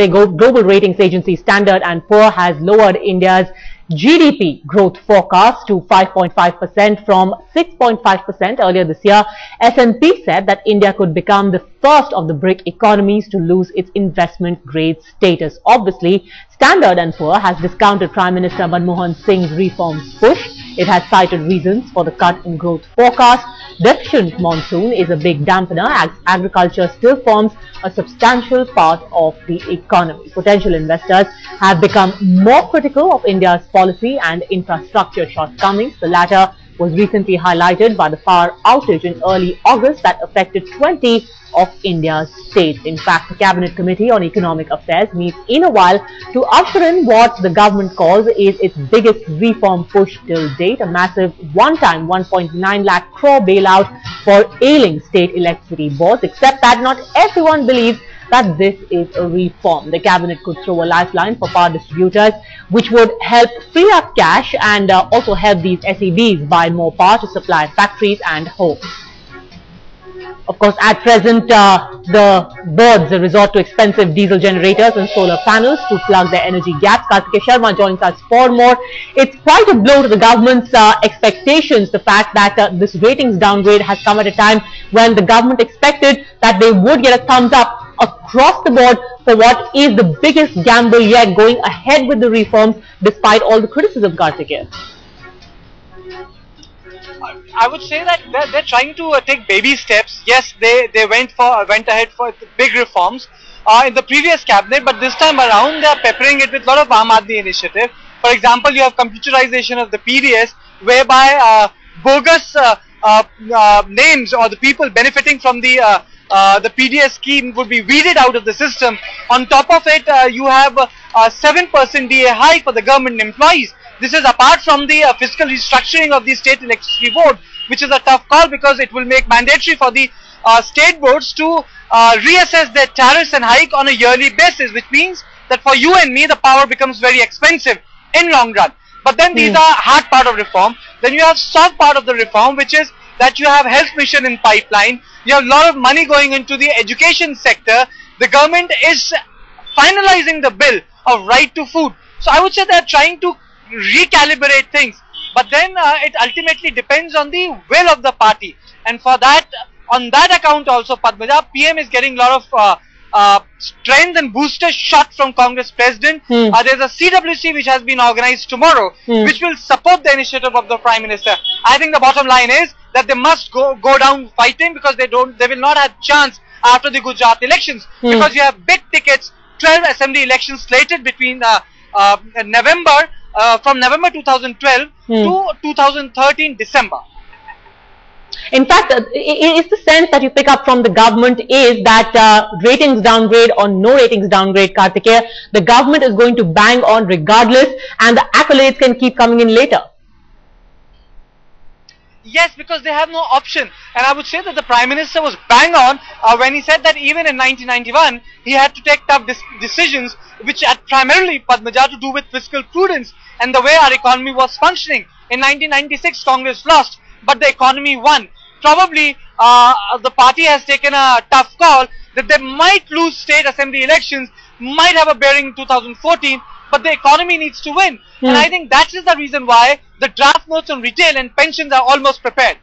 Global ratings agency Standard & Poor has lowered India's GDP growth forecast to 5.5% from 6.5% earlier this year. S&P said that India could become the first of the BRIC economies to lose its investment grade status. Obviously, Standard & Poor has discounted Prime Minister Manmohan Singh's reforms push. It has cited reasons for the cut in growth forecast. Deficient monsoon is a big dampener as agriculture still forms a substantial part of the economy. Potential investors have become more critical of India's policy and infrastructure shortcomings. The latter was recently highlighted by the power outage in early August that affected 20 of India's states. In fact, the Cabinet Committee on Economic Affairs meets in a while to usher in what the government calls is its biggest reform push till date, a massive one-time 1.9 lakh crore bailout for ailing state electricity boards, except that not everyone believes that this is a reform. The cabinet could throw a lifeline for power distributors, which would help free up cash and also help these SEBs buy more power to supply factories and homes. Of course, at present, the boards resort to expensive diesel generators and solar panels to plug their energy gaps. Kartikeya Sharma joins us for more. It's quite a blow to the government's expectations, the fact that this ratings downgrade has come at a time when the government expected that they would get a thumbs up across the board for what is the biggest gamble yet, going ahead with the reforms despite all the criticism, Kartikeya. I would say that they're trying to take baby steps. Yes, they went ahead for big reforms in the previous cabinet, but this time around they are peppering it with a lot of Aam Aadmi initiative. For example, you have computerization of the PDS, whereby bogus names or the people benefiting from the PDS scheme would be weeded out of the system. On top of it, you have a 7% DA hike for the government employees. This is apart from the fiscal restructuring of the state electricity board, which is a tough call because it will make mandatory for the state boards to reassess their tariffs and hike on a yearly basis, which means that for you and me the power becomes very expensive in long run. But then these are hard part of reform. Then you have soft part of the reform, which is that you have health mission in pipeline. You have a lot of money going into the education sector. The government is finalizing the bill of right to food. So I would say they are trying to recalibrate things, but then it ultimately depends on the will of the party, and for that, on that account also, Padmaja, PM is getting a lot of strength and booster shot from Congress President. There's a CWC which has been organized tomorrow, which will support the initiative of the Prime Minister. I think the bottom line is that they must go down fighting, because they will not have chance after the Gujarat elections, because you have big tickets, 12 assembly elections slated between from November 2012 to 2013 December. In fact, it's the sense that you pick up from the government is that ratings downgrade or no ratings downgrade, Kartikeya, the government is going to bang on regardless, and the accolades can keep coming in later. Yes, because they have no option. And I would say that the Prime Minister was bang on when he said that even in 1991, he had to take tough decisions which had primarily, Padmaja, to do with fiscal prudence and the way our economy was functioning. In 1996, Congress lost, but the economy won. Probably the party has taken a tough call that they might lose state assembly elections, might have a bearing in 2014, but the economy needs to win. And I think that is the reason why the draft notes on retail and pensions are almost prepared.